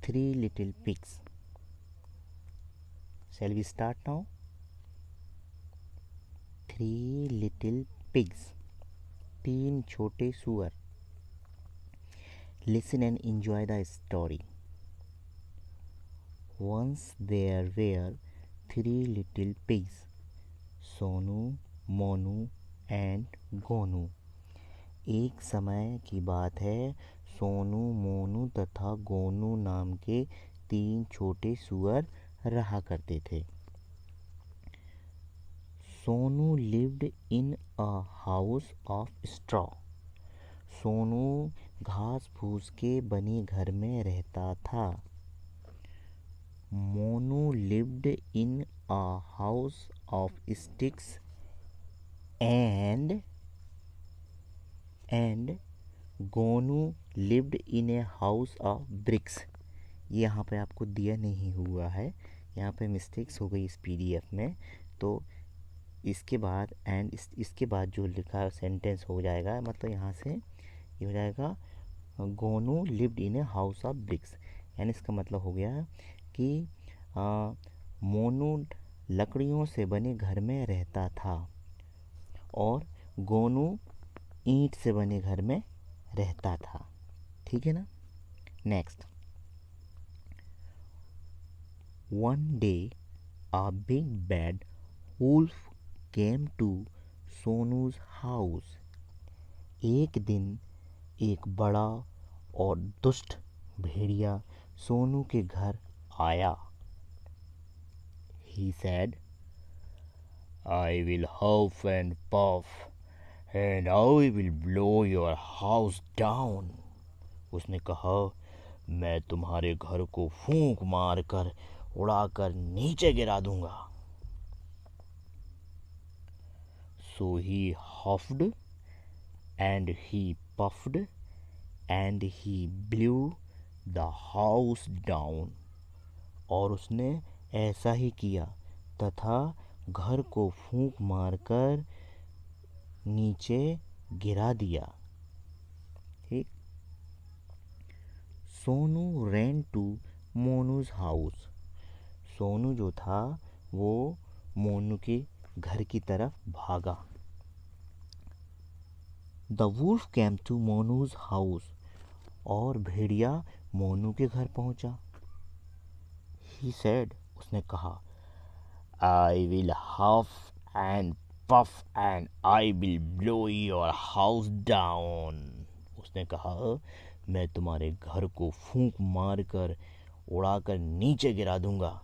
Three little pigs. Shall we start now? Three little pigs. तीन छोटे सुअर. Listen and enjoy the story. Once there were three little pigs, Sonu, Monu and Gonu. एक समय की बात है, सोनू, मोनू तथा गोनू नाम के तीन छोटे सुअर रहा करते थे. Sonu lived in a house of straw. Sonu घास फूस के बने घर में रहता था. Monu lived in a house of sticks and Gonu lived in a house of BRICS. यहाँ पे आपको दिया नहीं हुआ है, यहाँ पे मिस्टेक्स हो गई इस पीडीएफ में. तो इसके बाद इसके बाद जो लिखा सेंटेंस हो जाएगा, मतलब यहाँ से ये हो जाएगा Gonu lived in a house of BRICS. यानी इसका मतलब हो गया कि मोनू लकड़ियों से बने घर में रहता था और गोनू ईंट से बने घर में रहता था. ठीक है ना. Next. One day a big bad wolf came to Sonu's house. एक दिन एक बड़ा और दुष्ट भेड़िया सोनू के घर आया. He said, I will huff and puff and I will blow your house down. उसने कहा, मैं तुम्हारे घर को फूंक मारकर उड़ाकर नीचे गिरा दूंगा. So he huffed and he puffed and he blew the house down. और उसने ऐसा ही किया तथा घर को फूंक मारकर नीचे गिरा दिया. ठीक. Sonu ran to Monu's house. Sonu जो था वो मोनू के घर की तरफ भागा. The wolf came to Monu's house. और भेड़िया मोनू के घर पहुंचा. ही सेड, उसने कहा, I will huff and puff and I will blow your house down. उसने कहा, मैं तुम्हारे घर को फूंक मारकर उड़ाकर नीचे गिरा दूंगा.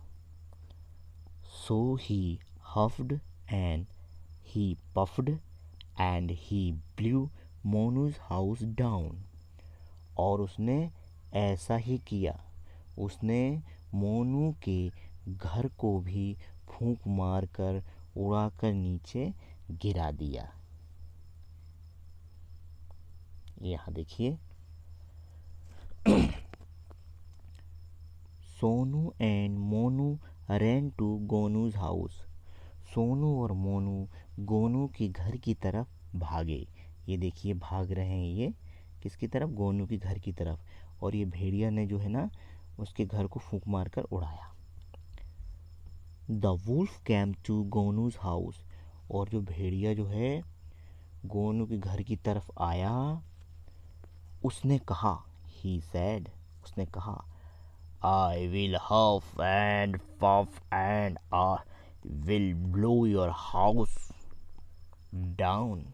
So he huffed and he puffed and he blew Monu's house down. और उसने ऐसा ही किया. उसने मोनू के घर को भी फूंक मारकर उड़ाकर नीचे गिरा दिया. यहाँ देखिए. Sonu and Monu ran to Gonu's house. Sonu और मोनू गोनू के घर की तरफ भागे. ये देखिए भाग रहे हैं ये किसकी तरफ? गोनू के घर की तरफ. और ये भेड़िया ने जो है ना उसके घर को फूंक मारकर उड़ाया. The wolf came to Gonu's house. और जो भेड़िया जो है गोनू के घर की तरफ आया. उसने कहा, ही सेड, उसने कहा, I will huff and puff and I will blow your house down.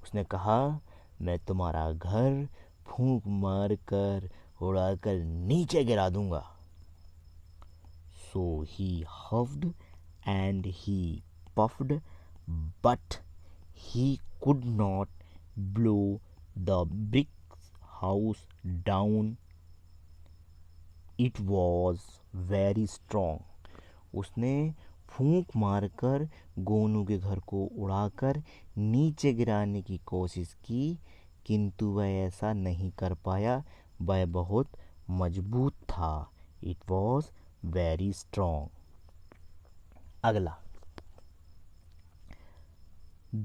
उसने कहा, मैं तुम्हारा घर फूंक मारकर उड़ाकर नीचे गिरा दूंगा. So he huffed and he puffed, but he could not blow the brick house down. It was very strong. उसने फूंक मारकर गोनू के घर को उड़ाकर नीचे गिराने की कोशिश की, किंतु वह ऐसा नहीं कर पाया. वह बहुत मजबूत था. It was very strong. अगला.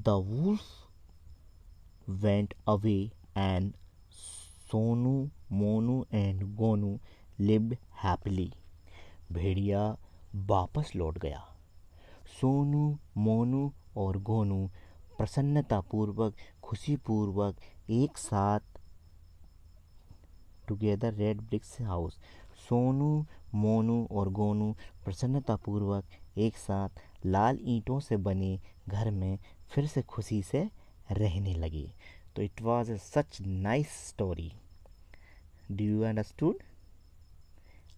The wolf went away and Sonu, Monu and Gonu lived happily. भेड़िया वापस लौट गया। सोनू, मोनू और गोनू प्रसन्नतापूर्वक, खुशीपूर्वक एक साथ together red bricks house. Sonu, Monu और गोनू प्रसन्नतापूर्वक एक साथ लाल ईंटों से बने घर में फिर से खुशी से रहने लगे। तो it was such nice story. Do you understood?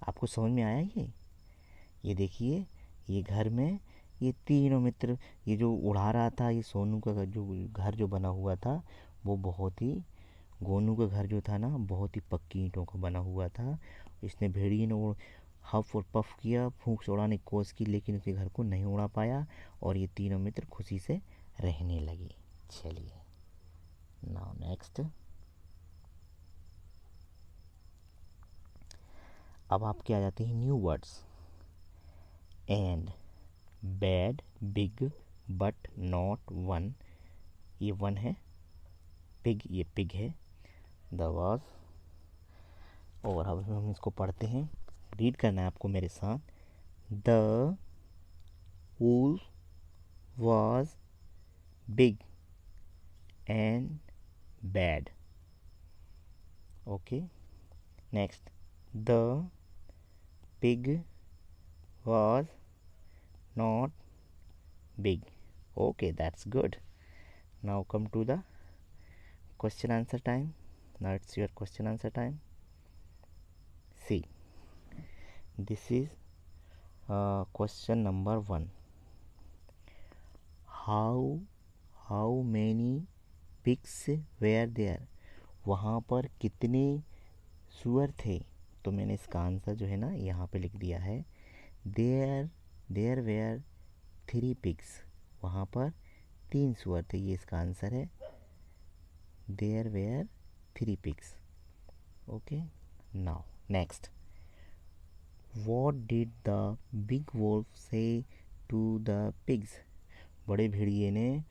आपको समझ में आया ये देखिए, ये घर में ये तीनों मित्र, ये जो उड़ा रहा था, ये सोनू का जो घर जो बना हुआ था वो बहुत ही, गोनू का घर जो था ना बहुत ही पक्की ईंटों का बना हुआ था। इसने भेड़िए ने वो हफ और पफ किया, फूंक से उड़ाने की कोशिश की, लेकिन उसके घर को नहीं उड़ा पाया और ये तीनों मित्र खुशी से रहने लगे। चलिए, नाउ नेक्स्ट। अब आपके आ जाते हैं new words. And, bad, big, but, not, one. ये वन है। पिग, ये पिग है। The was. और अब हम इसको पढ़ते हैं, रीड करना है आपको मेरे साथ। The wolf was big and bad. Okay, next. The pig was not big. Okay, that's good. Now come to the question answer time. Now it's your question answer time. See, this is question number 1. How many pigs were there? वहाँ पर कितने सुअर थे? तो मैंने इसका answer जो है ना यहाँ पे लिख दिया है। There were 3 pigs. वहाँ पर 3 सुअर थे, ये इसका आंसर है। There were 3 pigs. Okay, now next. What did the big wolf say to the pigs? बड़े भेड़िए ने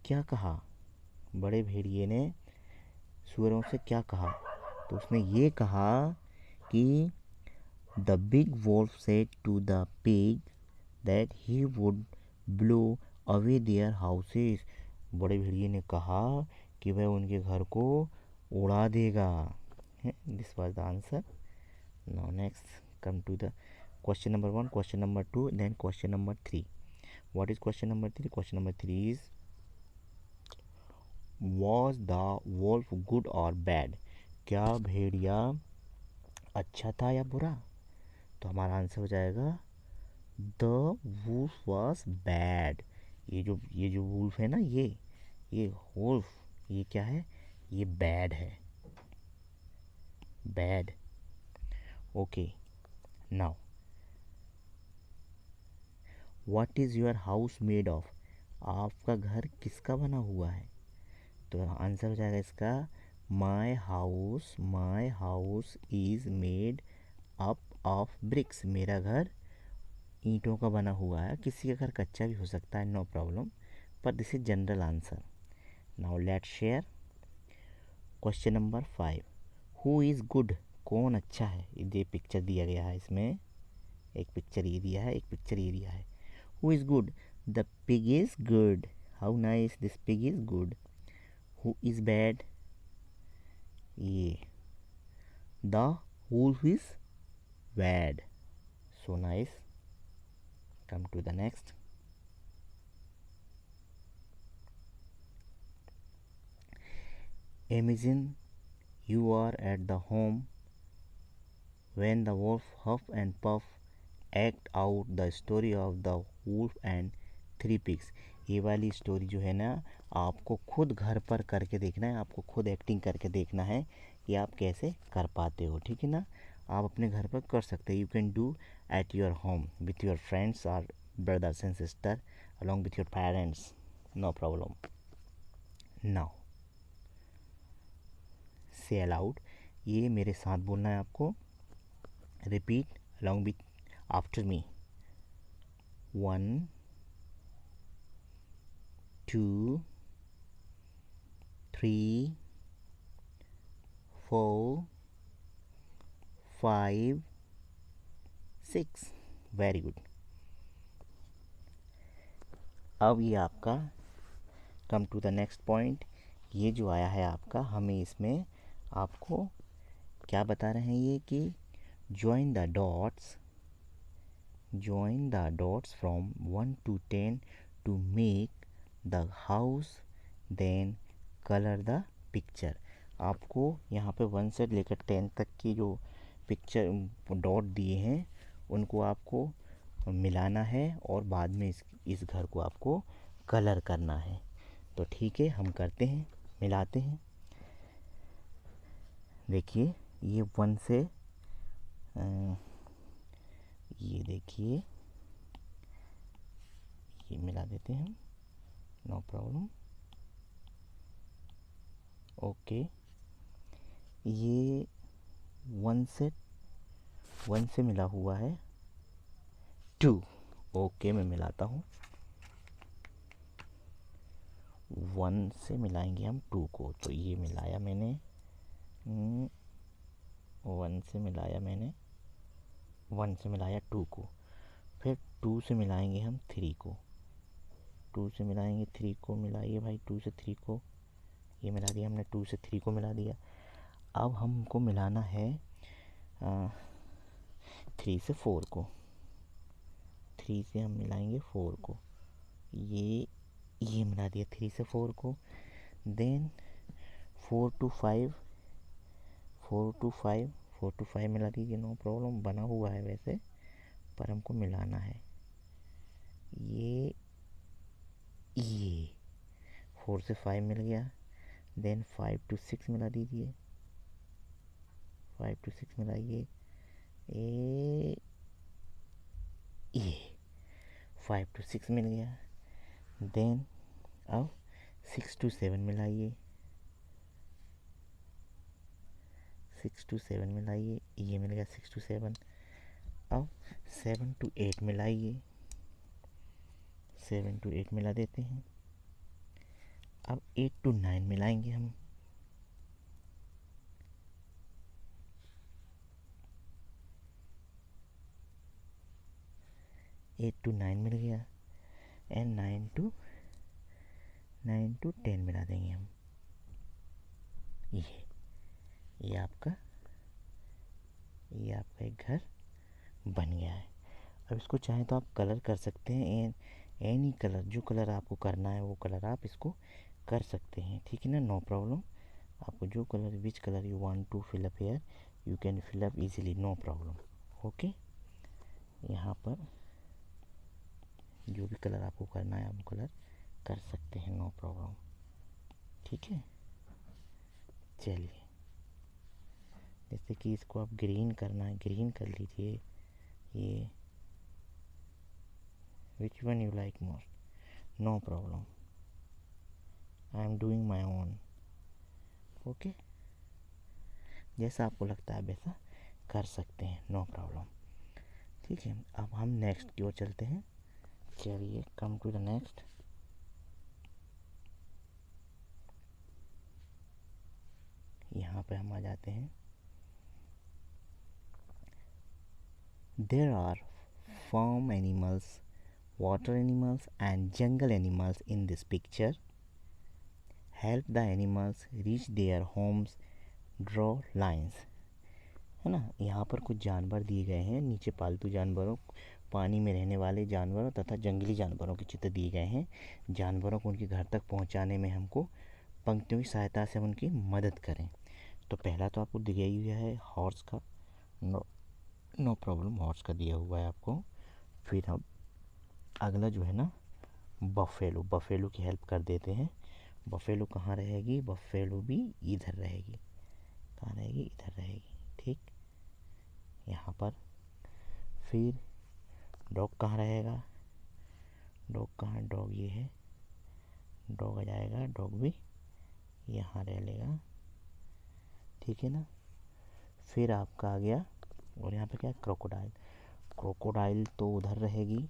क्या कहा? बड़े भेड़िए ने सुअरों से क्या कहा? तो उसने ये कहा कि the big wolf said to the pig that he would blow away their houses. बड़े भेड़िए ने कहा कि वह उनके घर को उड़ा देगा। This was the answer. Now next come to the question number 1, question number 2, then question number 3. What is question number 3? Question number 3 is, was the wolf good or bad? क्या भेड़िया अच्छा था या बुरा? तो हमारा आंसर हो जाएगा द वुल्फ वॉज बैड। ये जो वुल्फ है ना, ये वुल्फ, ये क्या है? ये बैड है, bad. Okay, now what is your house made of? आपका घर किसका बना हुआ है? तो आंसर हो जाएगा इसका my house is made up of BRICS. मेरा घर ईंटों का बना हुआ है। किसी का घर कच्चा भी हो सकता है, नो प्रॉब्लम, पर this is general answer. Now let's share question number 5। Who is good? कौन अच्छा है? ये पिक्चर दिया गया है, इसमें एक पिक्चर ये दिया है, एक पिक्चर ये दिया है। Who is good? The pig is good. How nice, this pig is good. Who is bad? ये the wolf is bad. So nice. Come to the next. Imagine you are at the home when the wolf huff and puff act out the story of the wolf and 3 pigs. ये वाली story जो है ना, आपको खुद घर पर करके देखना है, आपको खुद एक्टिंग करके देखना है कि आप कैसे कर पाते हो, ठीक है ना? आप अपने घर पर कर सकते हैं। You can do at your home with your friends और brothers and sister along with your parents, no problem. Now say aloud. ये मेरे साथ बोलना है आपको। repeat along with after me. 1 2 3 4 5 6। Very good. अब ये आपका come to the next point. ये जो आया है आपका, हमें इसमें आपको क्या बता रहे हैं ये कि join the dots from 1 to 10 to make the house, then color the picture। आपको यहाँ पे 1 से लेकर 10 तक की जो पिक्चर डॉट दिए हैं उनको आपको मिलाना है और बाद में इस घर को आपको कलर करना है। तो ठीक है, हम करते हैं, मिलाते हैं। देखिए ये 1 से ये देखिए ये मिला देते हैं, नो प्रॉब्लम। ओके, ये 1 से मिला हुआ है 2। ओके, मैं मिलाता हूँ। 1 से मिलाएंगे हम 2 को, तो ये मिलाया मैंने 1 से मिलाया मैंने 1 से मिलाया 2 को। फिर 2 से मिलाएंगे हम 3 को, 2 से मिलाएंगे 3 को। मिलाइए भाई 2 से 3 को, ये मिला दिया हमने, 2 से 3 को मिला दिया। अब हमको मिलाना है 3 से 4 को। 3 से हम मिलाएंगे 4 को, ये मिला दिया 3 से 4 को। देन 4 to 5 मिला दीजिए, नो प्रॉब्लम। बना हुआ है वैसे, पर हमको मिलाना है। ये 4 से 5 मिल गया। देन 5 to 6 मिला दीजिए, 5 to 6 मिलाइए। ये 5 to 6 मिल गया। देन अब 6 to 7 मिलाइए, 6 to 7 मिलाइए, ये मिल गया 6 to 7। अब 7 to 8 मिलाइए, 7 to 8 मिला देते हैं। अब 8 to 9 मिलाएंगे हम, 8 to 9 मिल गया। एंड 9 to 10 मिला देंगे हम। ये आपका एक घर बन गया है। अब इसको चाहें तो आप कलर कर सकते हैं, एनी कलर, जो कलर आपको करना है वो कलर आप इसको कर सकते हैं, ठीक है ना, नो प्रॉब्लम। आपको जो colour, which colour you want to fill up here, you can fill up easily, no problem. Okay, यहाँ पर जो भी कलर आपको करना है आप कलर कर सकते हैं, नो प्रॉब्लम, ठीक है। चलिए, जैसे कि इसको आप ग्रीन करना है, ग्रीन कर लीजिए। ये which one you like most, no problem, I am doing my own. Okay, जैसा आपको लगता है वैसा कर सकते हैं, नो प्रॉब्लम, ठीक है। अब हम नेक्स्ट की ओर चलते हैं। चलिए, कम टू द नेक्स्ट। यहाँ पे हम आ जाते हैं। There are farm animals, water animals and jungle animals in this picture. Help the animals reach their homes, draw lines। है ना, यहाँ पर कुछ जानवर दिए गए हैं, नीचे पालतू जानवरों, पानी में रहने वाले जानवरों तथा जंगली जानवरों के चित्र दिए गए हैं। जानवरों को उनके घर तक पहुँचाने में हमको पंक्तियों की सहायता से हम उनकी मदद करें। तो पहला तो आपको दिया ही है हॉर्स का, नो प्रॉब्लम, हॉर्स का दिया हुआ है आपको। फिर हम अगला जो है ना, बफेलो की हेल्प कर देते हैं। बफेलो कहाँ रहेगी, बफेलो भी इधर रहेगी, कहाँ रहेगी, इधर रहेगी, ठीक, यहाँ पर। फिर डॉग कहाँ रहेगा, डॉग कहाँ, डॉग ये है, डॉग आ जाएगा, डॉग भी यहाँ रह लेगा, ठीक है ना। फिर आपका आ गया, और यहाँ पे क्या, क्रोकोडाइल तो उधर रहेगी।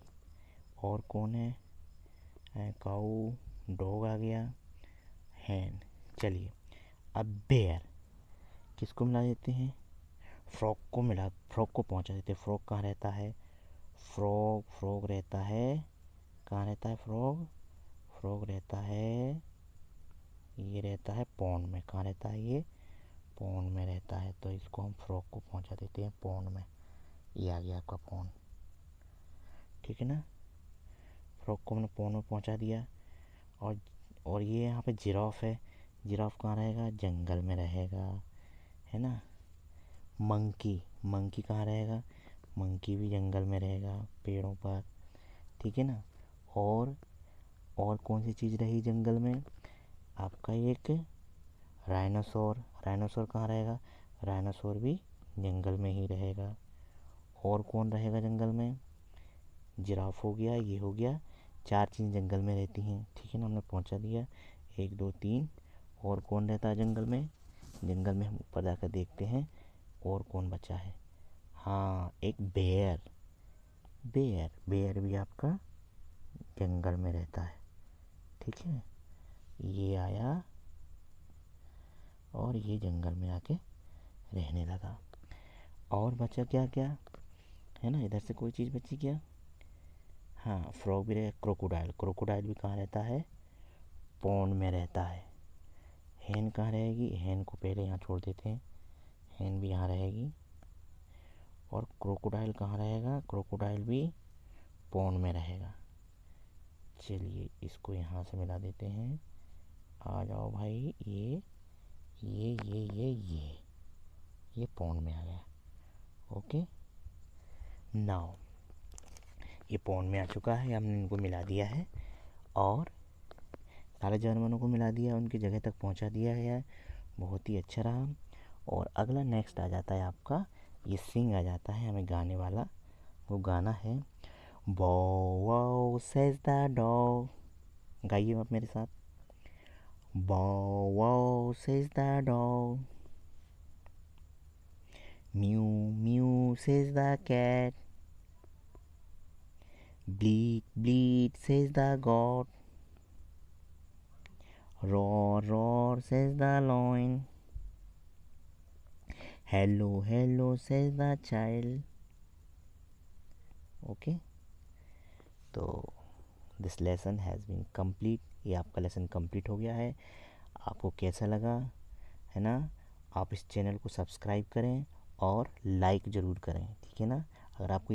और कौन है, काऊ, डॉग आ गया, हैन। चलिए, अब बेयर किसको मिला देते हैं, फ्रॉग को पहुंचा देते हैं। फ्रॉग कहाँ रहता है? फ्रॉग रहता है, कहाँ रहता है फ्रॉग? फ्रॉग रहता है, ये रहता है पॉन्ड में। कहाँ रहता है ये? पॉन्ड में रहता है। तो इसको हम फ्रॉग को पहुंचा देते हैं पॉन्ड में। ये आ गया आपका पॉन्ड, ठीक है ना। फ्रॉग को हमने पॉन्ड में पहुंचा दिया। और ये यहाँ पे जिराफ है। जिराफ कहाँ रहेगा? जंगल में रहेगा, है ना। मंकी कहाँ रहेगा? मंकी भी जंगल में रहेगा, पेड़ों पर, ठीक है ना। और कौन सी चीज़ रही जंगल में? आपका एक राइनोसोर कहाँ रहेगा? राइनोसोर भी जंगल में ही रहेगा। और कौन रहेगा जंगल में? जिराफ हो गया, ये हो गया, 4 चीज़ जंगल में रहती हैं, ठीक है ना। हमने पहुंचा दिया 1 2 3। और कौन रहता है जंगल में? जंगल में हम ऊपर जाकर देखते हैं और कौन बचा है। हाँ, एक बेयर भी आपका जंगल में रहता है, ठीक है। ये आया और ये जंगल में आके रहने लगा। और बचा क्या क्या, है ना। इधर से कोई चीज़ बची क्या? हाँ, फ्रॉग भी रहेगा। क्रोकोडाइल भी कहाँ रहता है? पॉन्ड में रहता है। हैन कहाँ रहेगी? हैन को पहले यहाँ छोड़ देते हैं, हैन भी यहाँ रहेगी। और क्रोकोडाइल कहाँ रहेगा? क्रोकोडाइल भी पॉन्ड में रहेगा। चलिए इसको यहाँ से मिला देते हैं। आ जाओ भाई, ये पॉन्ड में आ गया। ओके, नाउ ये पॉन्ड में आ चुका है, हमने इनको मिला दिया है और सारे जानवरों को मिला दिया, उनकी जगह तक पहुंचा दिया है। बहुत ही अच्छा रहा। और अगला नेक्स्ट आ जाता है आपका, ये सिंग आ जाता है हमें गाने वाला। वो गाना है Bow wow says the dog। गाइए आप मेरे साथ। Bow wow says the dog। Mew mew says the cat। Bleat bleat says the goat। Roar roar says the lion। Hello hello says the child। Okay, तो this lesson has been complete. ये आपका lesson complete हो गया है। आपको कैसा लगा, है ना। आप इस चैनल को सब्सक्राइब करें और लाइक ज़रूर करें, ठीक है ना। अगर आपको